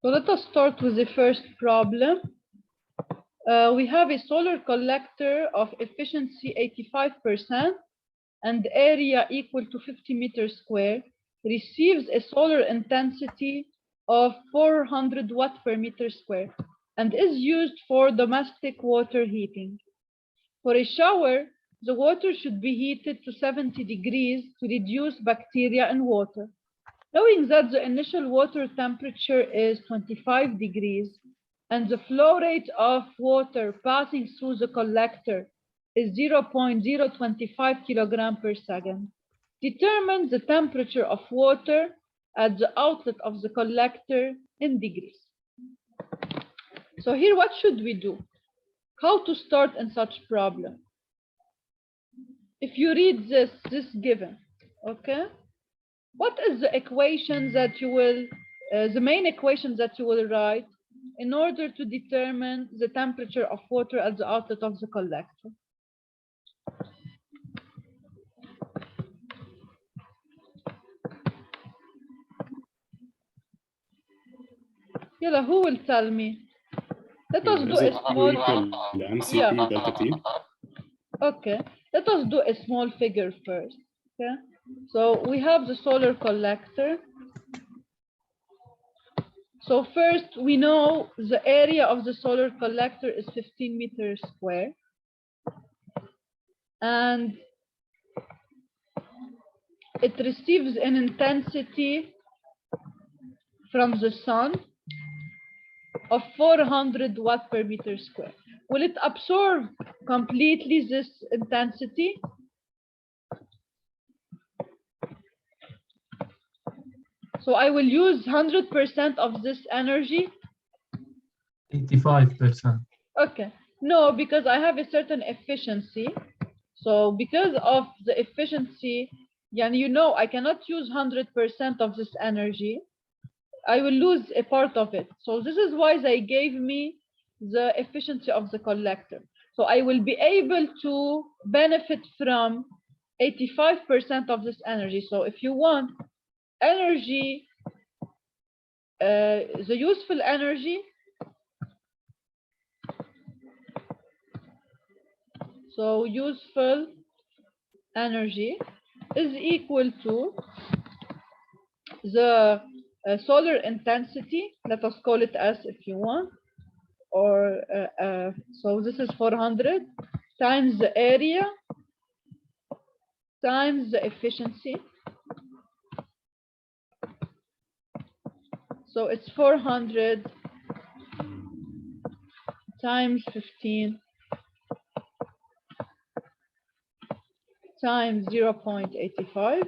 So let us start with the first problem. We have a solar collector of efficiency 85% and area equal to 50 meters square, receives a solar intensity of 400 watt per meter square and is used for domestic water heating. For a shower, the water should be heated to 70 degrees to reduce bacteria in water. Knowing that the initial water temperature is 25 degrees and the flow rate of water passing through the collector is 0.025 kilogram per second, determine the temperature of water at the outlet of the collector in degrees. So here, what should we do? How to start in such problem? If you read this given, okay? What is the equation that you will, the main equation that you will write in order to determine the temperature of water at the outlet of the collector? Yalla, who will tell me? Let us do a small MCP delta T. Okay, let us do a small figure first. Okay, so we have the solar collector. So first, we know the area of the solar collector is 15 meters square. And it receives an intensity from the sun of 400 watt per meter square. Will it absorb completely this intensity? So I will use 100% of this energy? 85%. Okay, no, because I have a certain efficiency. So because of the efficiency, you know, I cannot use 100% of this energy. I will lose a part of it. So this is why they gave me the efficiency of the collector. So I will be able to benefit from 85% of this energy. So if you want energy, the useful energy, so useful energy is equal to the solar intensity, let us call it S if you want, or so this is 400 times the area times the efficiency. So it's 400 times 15 times 0.85.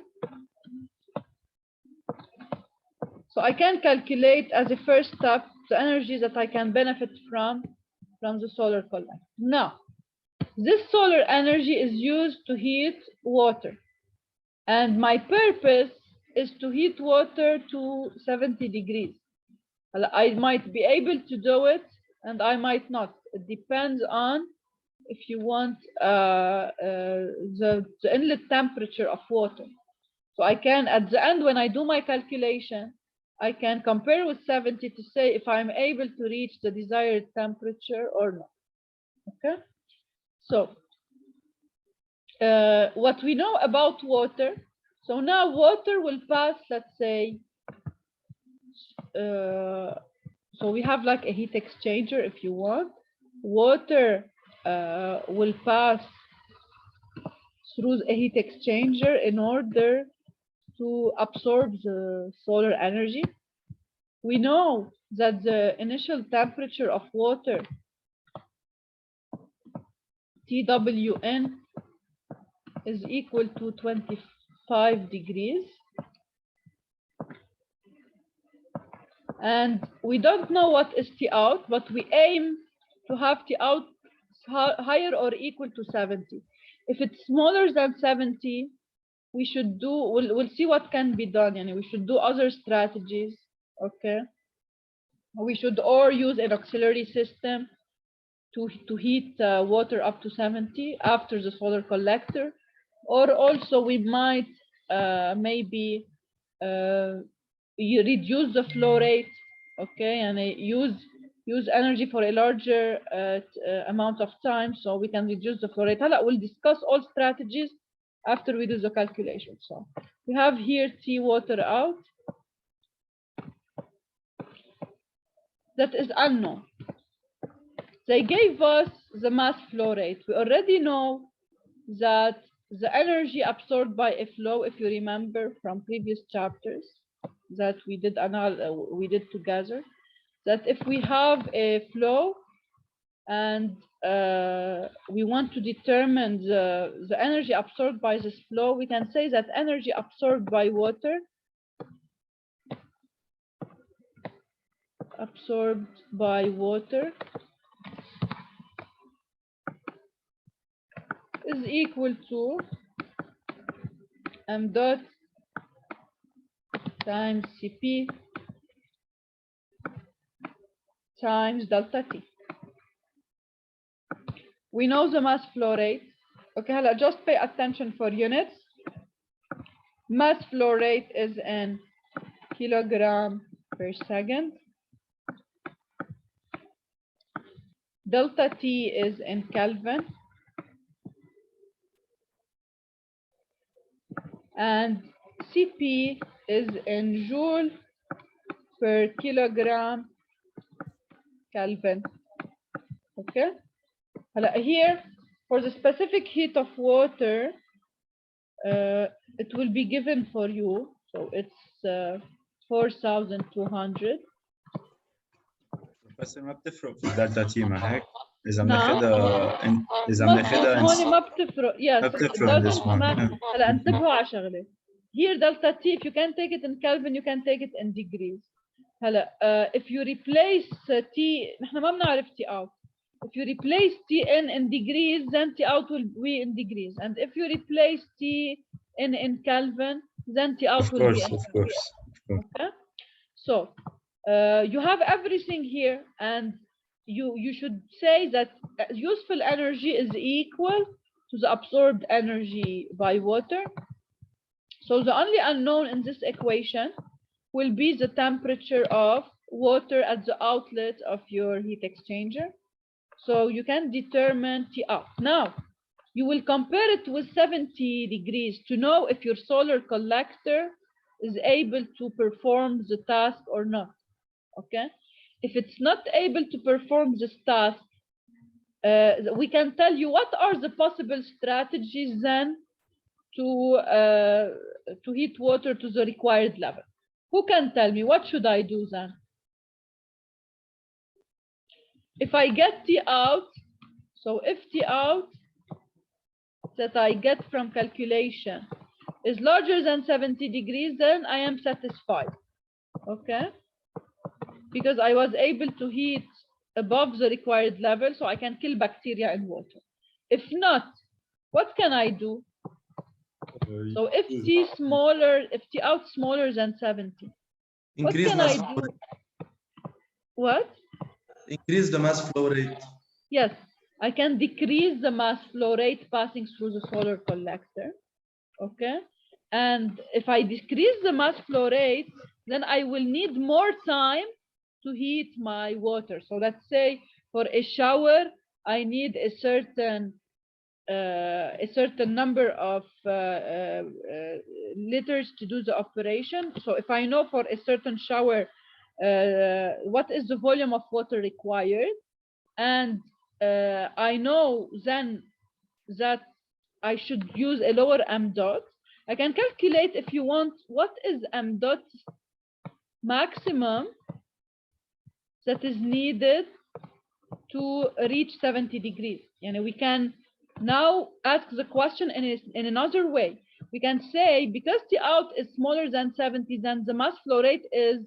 So I can calculate as a first step the energy that I can benefit from the solar collector. Now, this solar energy is used to heat water. And my purpose is to heat water to 70 degrees. I might be able to do it and I might not. It depends on, if you want, the inlet temperature of water. So I can, at the end, when I do my calculation, I can compare with 70 to say if I'm able to reach the desired temperature or not. Okay? So what we know about water, so now water will pass, let's say, so we have like a heat exchanger if you want. Water will pass through a heat exchanger in order to absorb the solar energy. We know that the initial temperature of water, TWN, is equal to 25 degrees. And we don't know what is T out, but we aim to have T out higher or equal to 70. If it's smaller than 70, we should do, we'll see what can be done. We should do other strategies, okay? We should or use an auxiliary system to heat water up to 70 after the solar collector, or also we might maybe you reduce the flow rate, okay, and use energy for a larger amount of time, so we can reduce the flow rate. We'll discuss all strategies after we do the calculation. So we have here T water out. That is unknown. They gave us the mass flow rate. We already know that the energy absorbed by a flow, if you remember from previous chapters that we did together, that if we have a flow and we want to determine the energy absorbed by this flow, we can say that energy absorbed by water is equal to m dot times Cp times delta T. We know the mass flow rate. Okay, just pay attention for units. Mass flow rate is in kilogram per second. Delta T is in Kelvin. And Cp is in joule per kilogram Kelvin. Okay. Here, for the specific heat of water, it will be given for you. So it's 4,200. بس ما بتفرق في الدلتا تي ما هيك؟ إذا نعم. بناخدها هون ما بتفرق. Yes, ما it بتفرق doesn't هون. matter. انتبهوا على شغلة. Here delta T, if you can take it in Kelvin, you can take it in degrees. if you replace T, نحن ما بنعرف T out. If you replace Tn in degrees, then T out will be in degrees. And if you replace Tn in Kelvin, then T out will be in of course. Okay. So you have everything here, and you should say that useful energy is equal to the absorbed energy by water. So the only unknown in this equation will be the temperature of water at the outlet of your heat exchanger. So you can determine T out. Now, you will compare it with 70 degrees to know if your solar collector is able to perform the task or not. Okay? If it's not able to perform this task, we can tell you what are the possible strategies then to heat water to the required level. Who can tell me what should I do then? If I get T out, so if T out that I get from calculation is larger than 70 degrees, then I am satisfied. Okay? Because I was able to heat above the required level, so I can kill bacteria in water. If not, what can I do? So if T out smaller than 70, what can I do? What? Increase the mass flow rate. Yes, I can decrease the mass flow rate passing through the solar collector. Okay. And if I decrease the mass flow rate, then I will need more time to heat my water. So let's say for a shower, I need a certain number of liters to do the operation. So if I know for a certain shower what is the volume of water required, and I know then that I should use a lower m dot, I can calculate, if you want, what is m dot maximum that is needed to reach 70 degrees. And we can now ask the question in another way. We can say, because T out is smaller than 70, then the mass flow rate is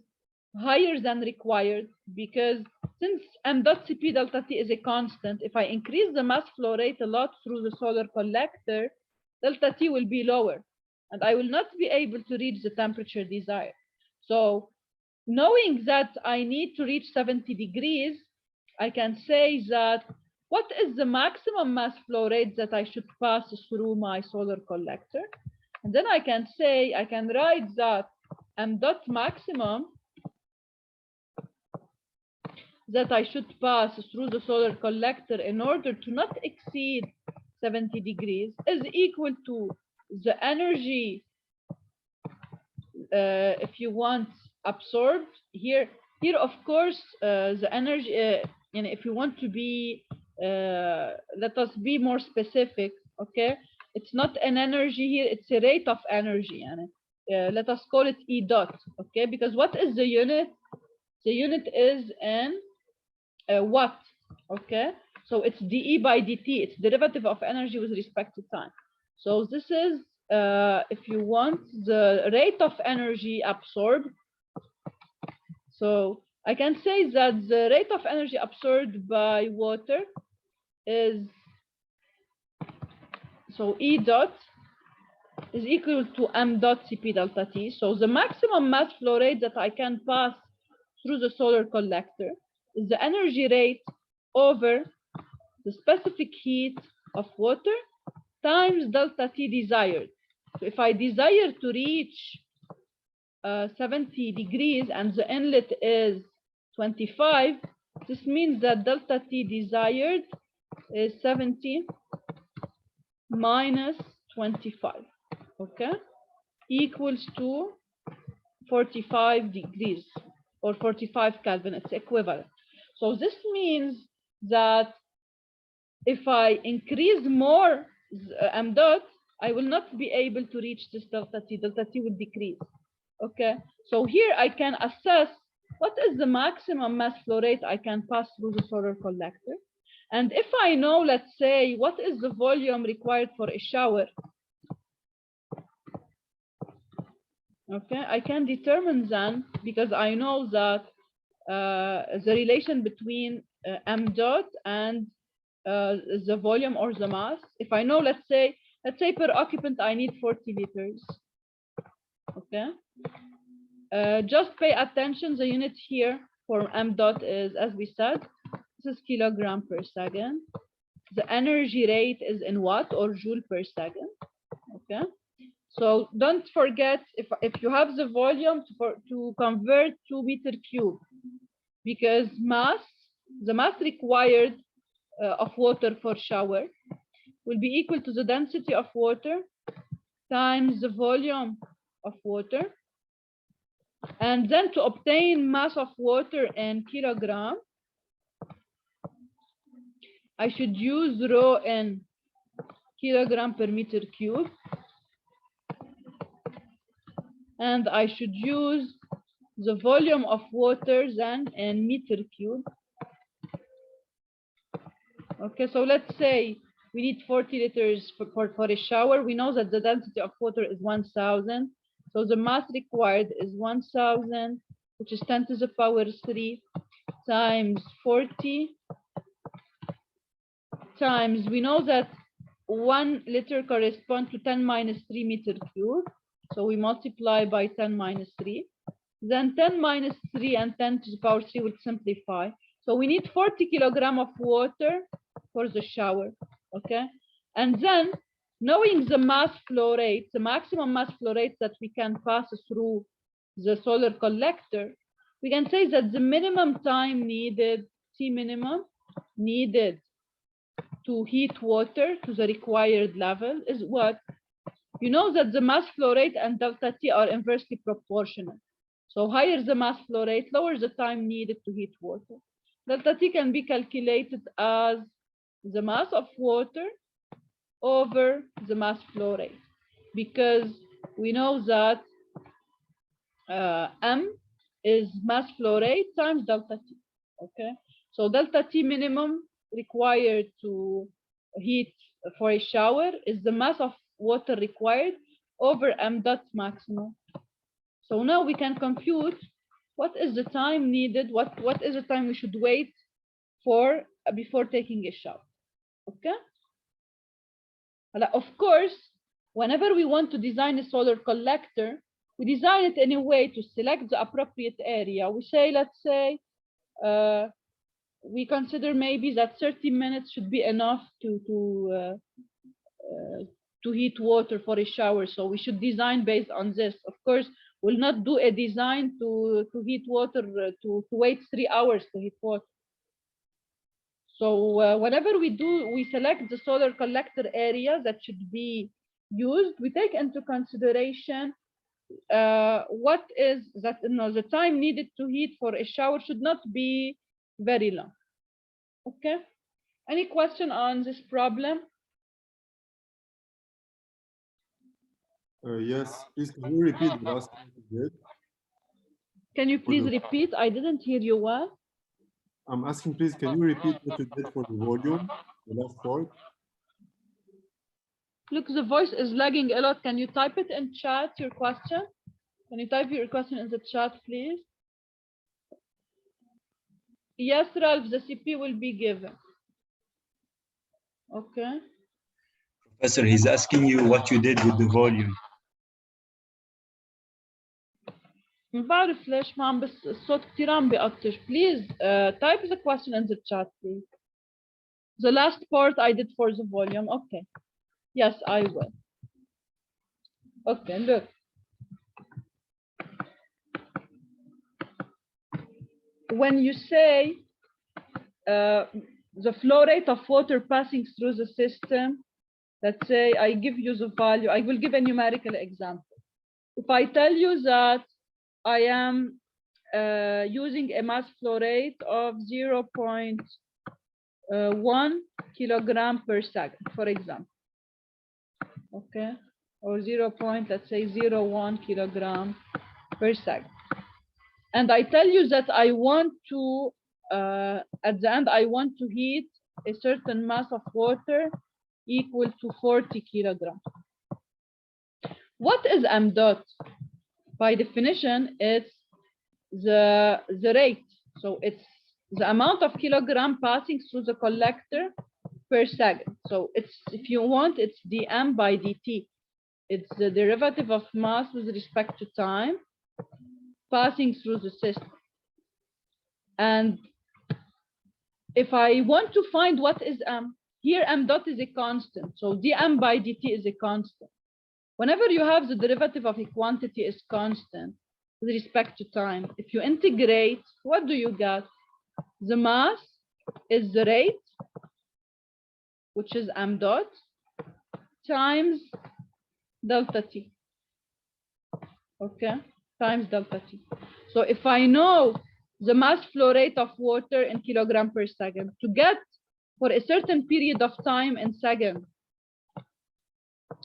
higher than required, because since m dot Cp delta T is a constant, if I increase the mass flow rate a lot through the solar collector, delta T will be lower, and I will not be able to reach the temperature desired. So knowing that I need to reach 70 degrees, I can say that what is the maximum mass flow rate that I should pass through my solar collector? And then I can say, I can write that m dot maximum that I should pass through the solar collector in order to not exceed 70 degrees is equal to the energy, if you want, absorbed here. Here, of course, the energy, and if you want to be, let us be more specific, okay? It's not an energy here, it's a rate of energy. And let us call it E dot, okay? Because what is the unit? The unit is in watt, okay? So it's dE by dt, it's derivative of energy with respect to time. So this is, if you want, the rate of energy absorbed. So I can say that the rate of energy absorbed by water is, so E dot is equal to m dot Cp delta T. So the maximum mass flow rate that I can pass through the solar collector is the energy rate over the specific heat of water times delta T desired. So if I desire to reach 70 degrees and the inlet is 25, this means that delta T desired is 70 minus 25, okay, equals to 45 degrees or 45 Kelvin, it's equivalent. So this means that if I increase more m dot, I will not be able to reach this delta T. Delta T will decrease. Okay, so here I can assess what is the maximum mass flow rate I can pass through the solar collector. And if I know, let's say, what is the volume required for a shower, okay, I can determine then, because I know that the relation between m dot and the volume or the mass. If I know, let's say per occupant I need 40 liters. Okay. Just pay attention. The unit here for m dot is, as we said, this is kilogram per second. The energy rate is in watt or joule per second. Okay. So don't forget, if you have the volume to convert to meter cube, because the mass required of water for shower will be equal to the density of water times the volume of water. And then to obtain mass of water in kilogram, I should use rho in kilogram per meter cube. And I should use the volume of water then in meter cube. Okay, so let's say we need 40 liters for a shower. We know that the density of water is 1,000. So the mass required is 1,000, which is 10 to the power 3 times 40 times, we know that 1 liter corresponds to 10 minus 3 meter cube. So we multiply by 10 minus 3. Then 10 minus 3 and 10 to the power 3 will simplify. So we need 40 kilogram of water for the shower, okay? And then knowing the mass flow rate, the maximum mass flow rate that we can pass through the solar collector, we can say that the minimum time needed, T minimum, needed to heat water to the required level is what? You know that the mass flow rate and delta T are inversely proportional. So higher the mass flow rate, lower the time needed to heat water. Delta T can be calculated as the mass of water over the mass flow rate, because we know that M is mass flow rate times delta T. Okay, so delta T minimum required to heat for a shower is the mass of water required over m dot maximum. So now we can compute what is the time needed, what is the time we should wait for before taking a shower. Okay. Of course, whenever we want to design a solar collector, we design it in a way to select the appropriate area. We say, let's say, we consider maybe that 30 minutes should be enough to heat water for a shower. So we should design based on this. Of course, We'll not do a design to heat water, to wait 3 hours to heat water. So whenever we do, we select the solar collector area that should be used. We take into consideration what is that, the time needed to heat for a shower should not be very long. Okay. Any question on this problem? Yes, please can you repeat the last thing you did? Can you please repeat? I didn't hear you well. I'm asking, please, can you repeat what you did for the volume, the last part? Look, the voice is lagging a lot. Can you type it in chat, your question? Can you type your question in the chat, please? Yes, Ralph, the CP will be given. Okay. Professor, he's asking you what you did with the volume. ما بعرف ليش ما عم بس الصوت كتير عم بيقطش. Please type the question in the chat, please. The last part I did for the volume. Okay. Yes, I will. Okay, look. When you say the flow rate of water passing through the system, let's say I give you the value, I will give a numerical example. If I tell you that I am using a mass flow rate of 0.1 kilogram per second, for example. Okay, or 0.01 kilogram per second. And I tell you that I want to, at the end, I want to heat a certain mass of water equal to 40 kilograms. What is m dot? By definition, it's the rate. So it's the amount of kilogram passing through the collector per second. So it's, if you want, it's dm by dt. It's the derivative of mass with respect to time passing through the system. And if I want to find what is m, here m dot is a constant. So dm by dt is a constant. Whenever you have the derivative of a quantity is constant with respect to time, if you integrate, what do you get? The mass is the rate, which is m dot, times delta t. Okay, times delta t. So if I know the mass flow rate of water in kilogram per second, to get for a certain period of time in seconds,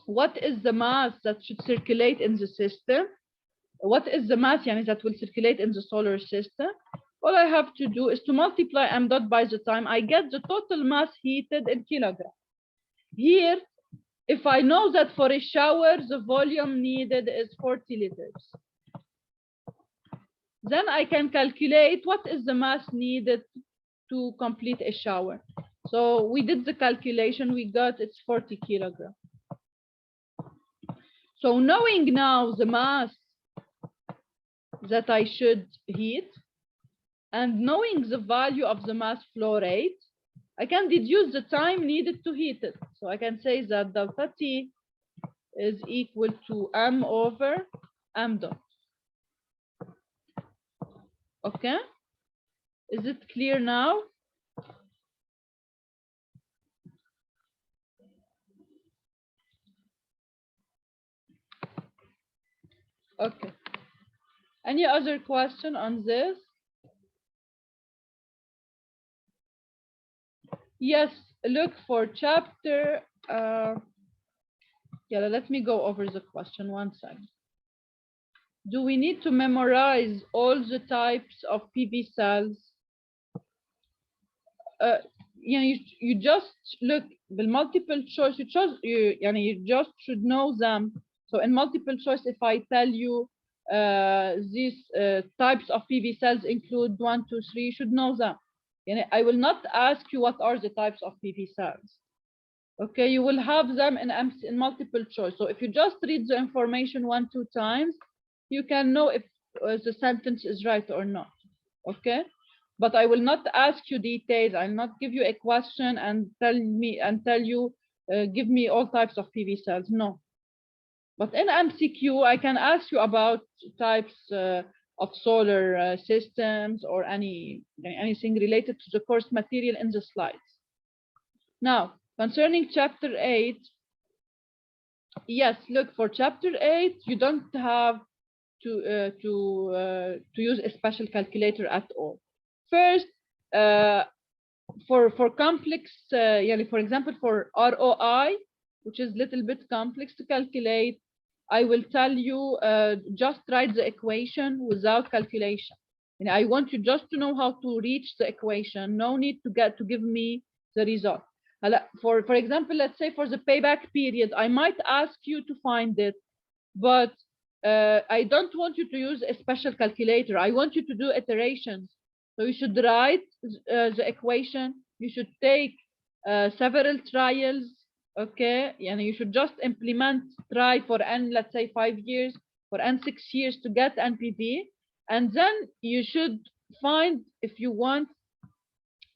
what is the mass that should circulate in the system? What is the mass that will circulate in the solar system? All I have to do is to multiply m dot by the time. I get the total mass heated in kilograms. Here, if I know that for a shower, the volume needed is 40 liters, then I can calculate what is the mass needed to complete a shower. So we did the calculation, we got it's 40 kilograms. So knowing now the mass that I should heat and knowing the value of the mass flow rate, I can deduce the time needed to heat it. So I can say that delta T is equal to m over m dot. Okay, is it clear now? Okay. Any other question on this? Yes, look for chapter. Yeah, let me go over the question 1 second. Do we need to memorize all the types of PV cells? You just look the multiple choice. You just should know them. So in multiple choice, if I tell you these types of PV cells include 1, 2, 3, you should know them. I will not ask you what are the types of PV cells. Okay, you will have them in multiple choice. So if you just read the information 1, 2 times, you can know if the sentence is right or not. Okay, but I will not ask you details. I'll not give you a question and tell you give me all types of PV cells. No. But in MCQ, I can ask you about types of solar systems or anything related to the course material in the slides. Now, concerning chapter 8, yes, look, for chapter 8, you don't have to use a special calculator at all. First, for complex, for example, for ROI, which is a little bit complex to calculate, I will tell you just write the equation without calculation. And I want you just to know how to reach the equation. No need to give me the result. For example, let's say for the payback period, I might ask you to find it, but I don't want you to use a special calculator. I want you to do iterations. So you should write the equation. You should take several trials. Okay, and you should just try for n, let's say 5 years, for n 6 years to get NPV, and then you should find, if you want,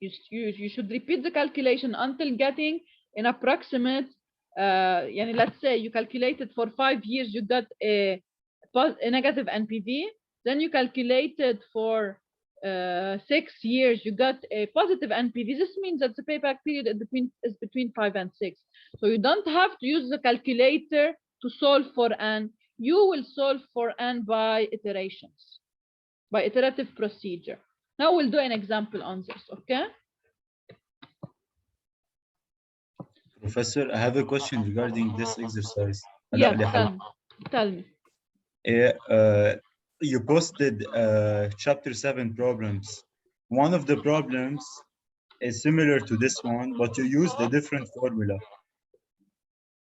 you should repeat the calculation until getting an approximate. Let's say you calculated for 5 years, you got a negative NPV. Then you calculated for 6 years, you got a positive NPV. This means that the payback period is between 5 and 6. So you don't have to use the calculator to solve for n. You will solve for n by iterations, by iterative procedure. Now we'll do an example on this, okay? Professor, I have a question regarding this exercise. Yes, tell me. You posted chapter 7 problems. One of the problems is similar to this one, but you used a different formula.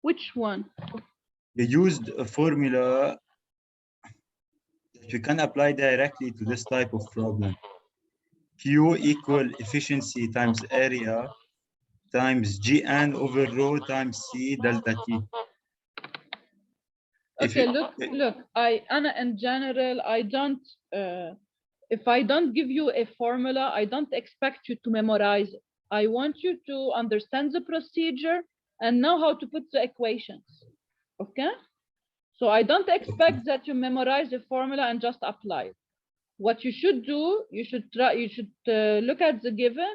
Which one? You used a formula that you can apply directly to this type of problem. Q equal efficiency times area times Gn over rho times C delta T. Okay, look, Anna, in general, I don't, if I don't give you a formula, I don't expect you to memorize it. I want you to understand the procedure and know how to put the equations, okay? So I don't expect that you memorize the formula and just apply it. What you should do, you should look at the given,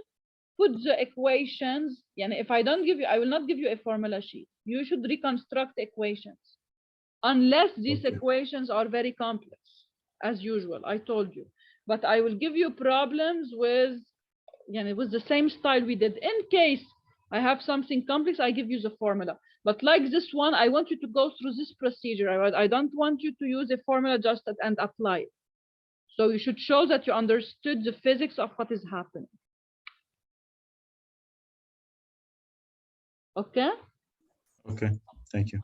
put the equations, and if I don't give you, I will not give you a formula sheet. You should reconstruct equations. Unless these equations are very complex, as usual, I told you. But I will give you problems with the same style we did. In case I have something complex, I give you the formula. But like this one, I want you to go through this procedure. I don't want you to use a formula just and apply it. So you should show that you understood the physics of what is happening. Okay? Okay, thank you.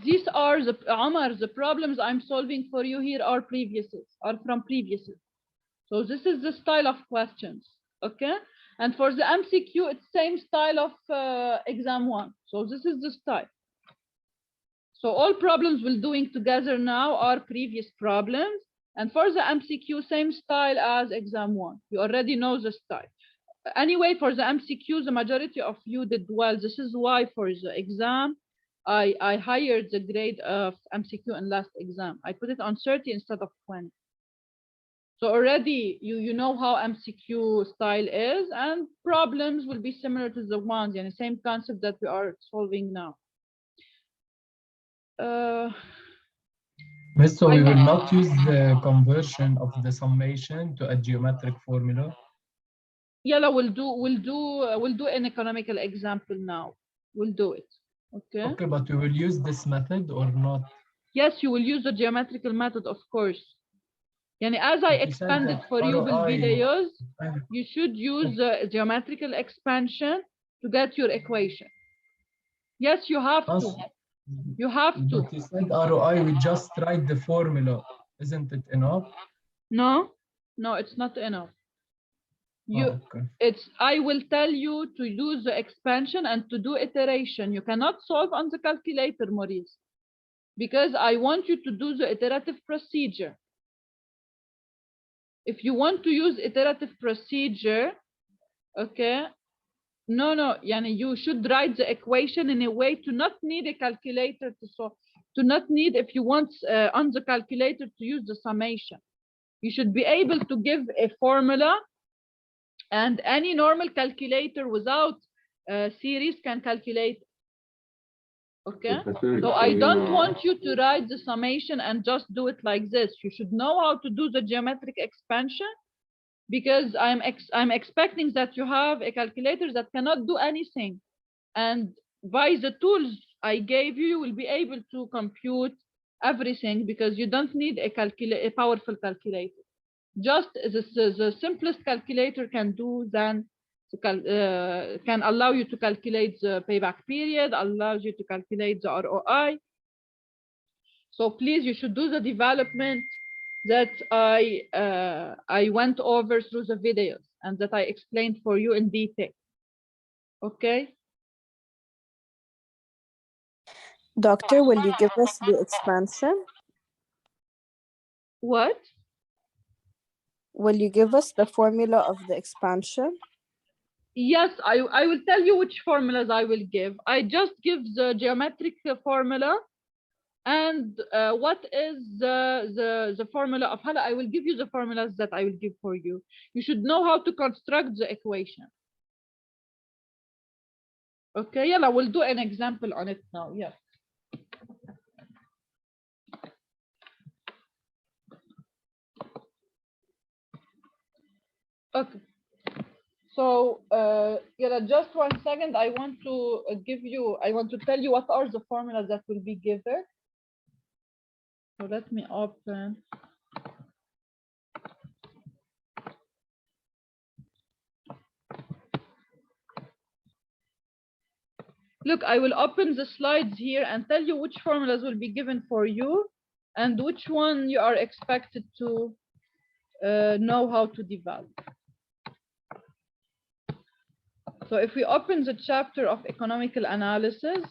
These are the problems I'm solving for you here are from previous. So this is the style of questions, okay? And for the MCQ, it's same style of exam 1. So this is the style. So all problems we're doing together now are previous problems. And for the MCQ, same style as exam 1. You already know the style. Anyway, for the MCQ, the majority of you did well. This is why for the exam, I hired the grade of MCQ in last exam. I put it on 30 instead of 20. So already you know how MCQ style is, and problems will be similar to the ones, the same concept that we are solving now. So we will not use the conversion of the summation to a geometric formula. Yeah, we'll do an economical example now. We'll do it. Okay. Okay, but we will use this method or not? Yes, you will use the geometrical method, of course. As I expanded for you videos, you should use the geometrical expansion to get your equation. Yes, you have to. You have to. But you said ROI, we just write the formula. Isn't it enough? No, it's not enough. I will tell you to use the expansion and to do iteration. You cannot solve on the calculator, Maurice, because I want you to do the iterative procedure. If you want to use iterative procedure, Okay. No, yani you should write the equation in a way to not need a calculator to solve, to not need, if you want on the calculator to use the summation. You should be able to give a formula, and any normal calculator without series can calculate. Okay, so I don't want you to write the summation and just do it like this. You should know how to do the geometric expansion, because I'm expecting that you have a calculator that cannot do anything, and by the tools I gave you, you will be able to compute everything, because you don't need a powerful calculator. Just the simplest calculator can do than can allow you to calculate the payback period, allows you to calculate the ROI. So please, you should do the development that I went over through the videos and that I explained for you in detail. Okay. Doctor, will you give us the expansion? What? Will you give us the formula of the expansion? Yes, I will tell you which formulas I will give. I just give the geometric formula, and what is the formula of Hala. I will give you the formulas that I will give for you. You should know how to construct the equation. Okay, yeah, I will do an example on it now. Yeah. Okay. So, yeah, just 1 second. I want to tell you what are the formulas that will be given. So let me open. Look, I will open the slides here and tell you which formulas will be given for you and which one you are expected to know how to develop. So if we open the chapter of economical analysis,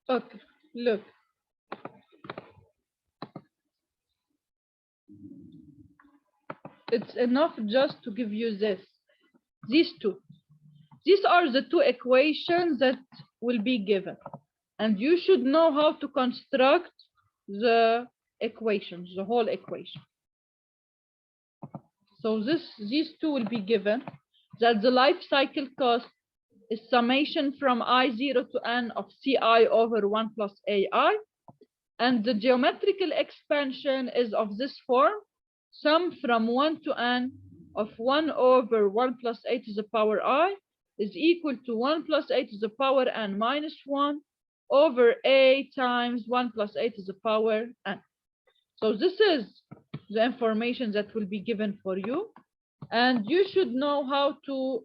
okay, look. It's enough just to give you these two. These are the two equations that will be given. And you should know how to construct the equations, the whole equation. So these two will be given, that the life cycle cost is summation from I0 to N of CI over 1 plus AI. And the geometrical expansion is of this form, sum from 1 to N of 1 over 1 plus A to the power I is equal to 1 plus A to the power N minus 1 over A times 1 plus A to the power N. So this is the information that will be given for you. And you should know how to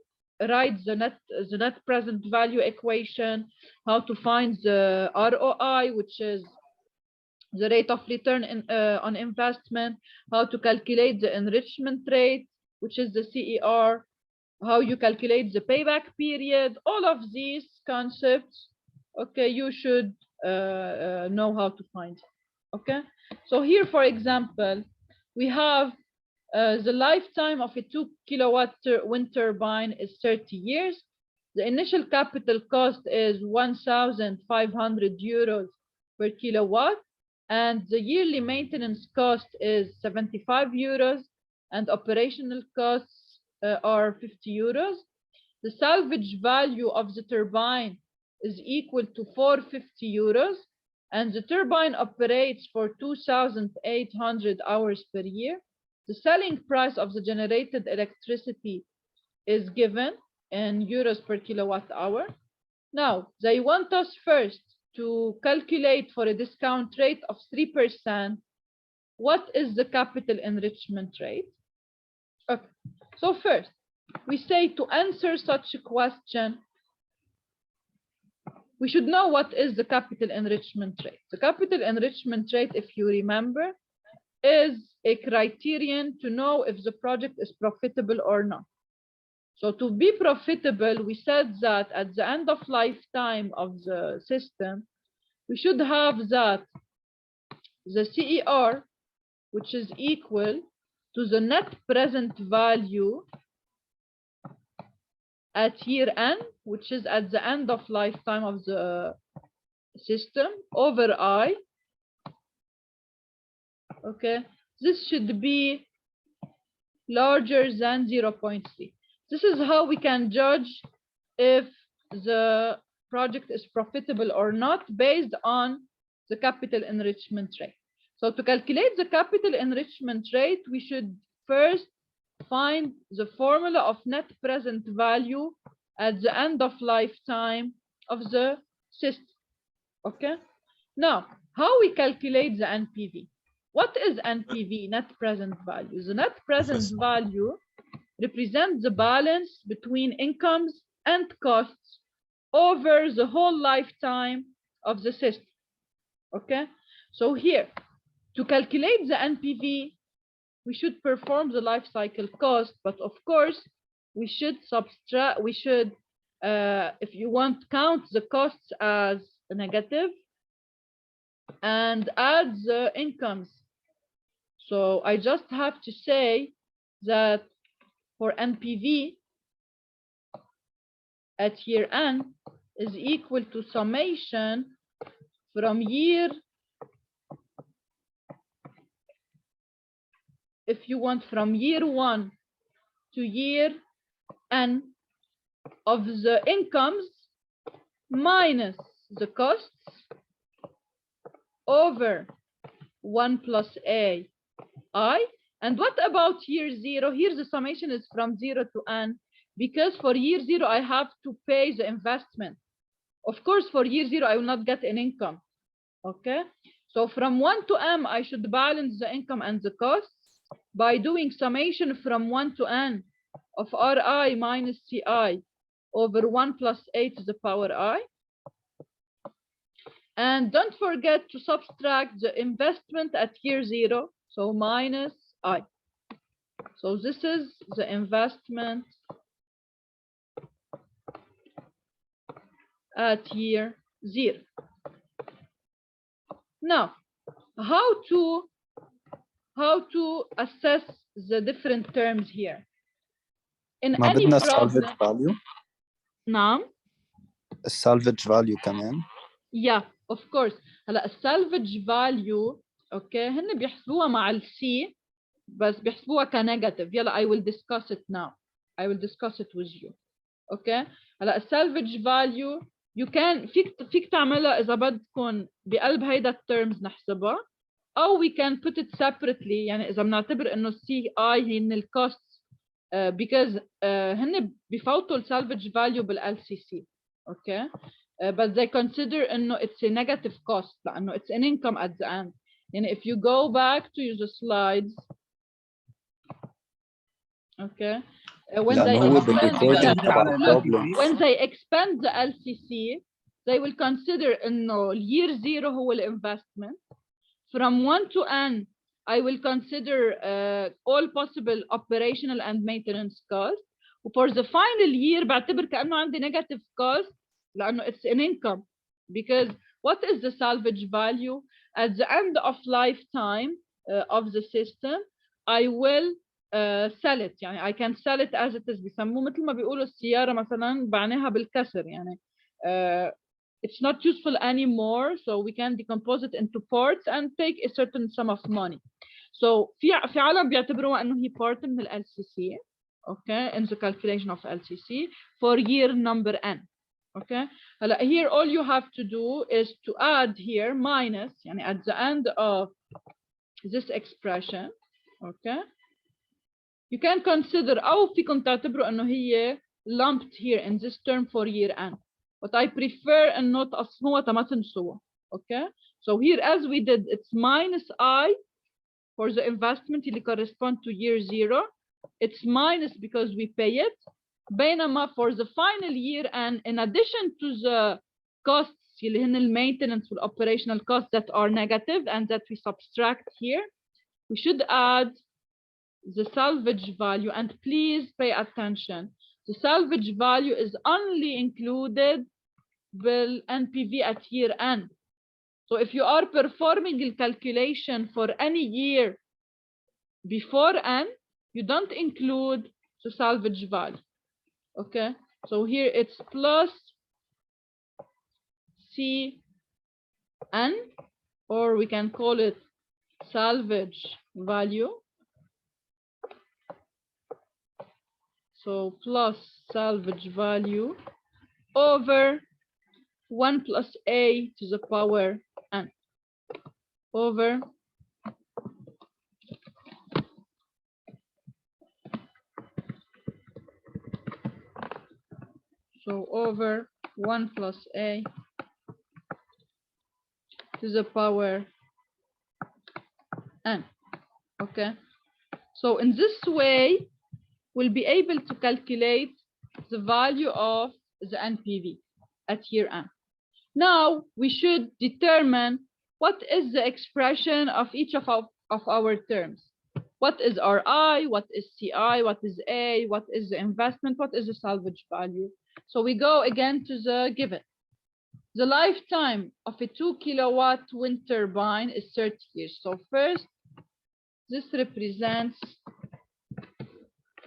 write the net present value equation, how to find the ROI, which is the rate of return on investment, how to calculate the enrichment rate, which is the CER, how you calculate the payback period. All of these concepts, okay, you should know how to find. Okay, so here, for example, we have the lifetime of a 2 kilowatt wind turbine is 30 years. The initial capital cost is 1,500 euros per kilowatt. And the yearly maintenance cost is 75 euros and operational costs are 50 euros. The salvage value of the turbine is equal to 450 euros and the turbine operates for 2,800 hours per year. The selling price of the generated electricity is given in euros per kilowatt hour. Now, they want us first to calculate for a discount rate of 3%, what is the capital enrichment rate? Okay, so first, we say to answer such a question, we should know what is the capital enrichment rate. The capital enrichment rate, if you remember, is a criterion to know if the project is profitable or not. So to be profitable, we said that at the end of lifetime of the system, we should have that the CER, which is equal to the net present value at year end, which is at the end of lifetime of the system, over I. Okay, this should be larger than 0.3. This is how we can judge if the project is profitable or not based on the capital enrichment rate. So to calculate the capital enrichment rate, we should first find the formula of net present value at the end of lifetime of the system. Okay, now how we calculate the NPV? What is NPV, net present value? The net present value represents the balance between incomes and costs over the whole lifetime of the system. Okay, so here to calculate the NPV, we should perform the life cycle cost, but of course we should subtract, if you want, count the costs as a negative and add the incomes. So I just have to say that for NPV at year end is equal to summation from year, if you want, from year 1 to year n of the incomes minus the costs over 1 plus a I. And what about year 0? Here the summation is from 0 to n, because for year 0 I have to pay the investment. Of course, for year 0 I will not get an income. Okay, so from 1 to m I should balance the income and the costs by doing summation from 1 to n of Ri minus Ci over 1 plus a to the power I. And don't forget to subtract the investment at year 0, so minus I. So this is the investment at year 0. Now, how to assess the different terms here? In ما any بدنا problem. salvage value. نعم. salvage value كمان. Yeah, of course. هلا salvage value اوكي هن بيحسبوها مع السي بس بيحسبوها كنيجاتيف. يلا I will discuss it now. I will discuss it with you. اوكي هلا salvage value you can فيك تعملها اذا بدكم بقلب هيدا الترمز نحسبها، او we can put it separately. يعني اذا بنعتبر انه السي اي هن الكوست because هن بفوتوا السالفج value بالال سي سي. اوكي but they consider انه it's a negative cost لانه it's an income at the end. يعني if you go back to the slides okay when they expand the LCC they will consider انه year 0 هو الانفستمنت. From 1 to n I will consider all possible operational and maintenance costs. For the final year بعتبر كأنه عندي negative cost لأنه it's an income because what is the salvage value at the end of lifetime of the system I will sell it. يعني I can sell it as it is. بيسموه مثل ما بيقولوا السيارة مثلا بعناها بالكسر يعني it's not useful anymore so we can decompose it into parts and take a certain sum of money. So في عالم بيعتبروها انه هي part من ال LCC okay in the calculation of LCC for year number n. Okay هلا here all you have to do is to add here minus يعني at the end of this expression. Okay you can consider أو فيكم تعتبروا انه هي lumped here in this term for year n. But I prefer انه تقسموها ما تنسوها. Okay so here as we did it's minus I for the investment اللي correspond to year 0 it's minus because we pay it. بينما for the final year and in addition to the costs اللي هن المينتنس والoperational costs that are negative and that we subtract here. We should add the salvage value, and please pay attention. The salvage value is only included with NPV at year end. So if you are performing a calculation for any year before end, you don't include the salvage value. Okay, so here it's plus CN, or we can call it salvage value. So plus salvage value over 1 plus A to the power N over over 1 plus A to the power N. Okay, so in this way we'll be able to calculate the value of the NPV at year end. Now we should determine what is the expression of each of our terms. What is RI, what is CI, what is A, what is the investment, what is the salvage value. So we go again to the given. The lifetime of a 2 kilowatt wind turbine is 30 years. So first, this represents,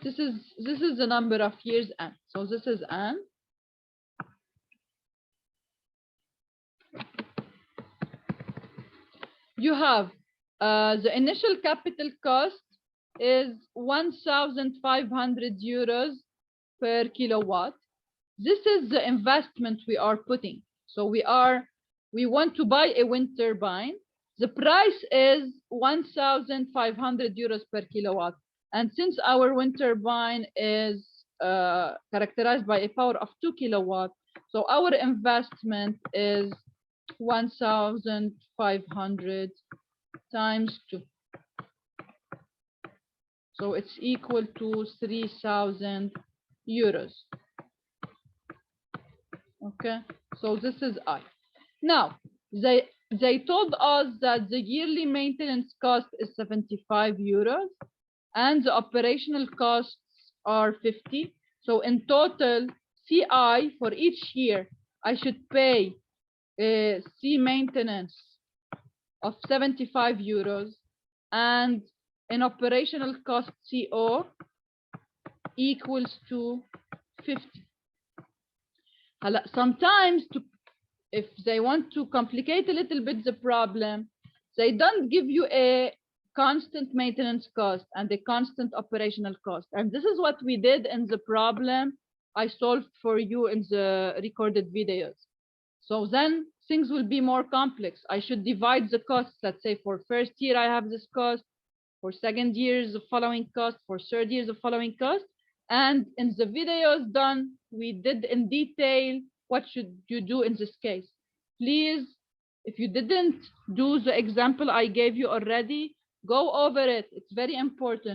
this is the number of years N. So this is N. You have the initial capital cost is 1,500 euros per kilowatt. This is the investment we are putting. So we want to buy a wind turbine. The price is 1,500 euros per kilowatt. And since our wind turbine is characterized by a power of 2 kilowatt, so our investment is 1,500 times 2. So it's equal to 3,000 euros. Okay, so this is I. Now, they told us that the yearly maintenance cost is 75 euros and the operational costs are 50. So in total, CI for each year, I should pay C maintenance of 75 euros and an operational cost CO equals to 50. Sometimes if they want to complicate a little bit the problem, they don't give you a constant maintenance cost and a constant operational cost. And this is what we did in the problem I solved for you in the recorded videos. So then things will be more complex. I should divide the costs. Let's say for first year, I have this cost. For second year, the following cost. For third year, the following cost. And in the videos done, we did in detail what should you do in this case. Please, if you didn't do the example I gave you already, go over it. It's very important.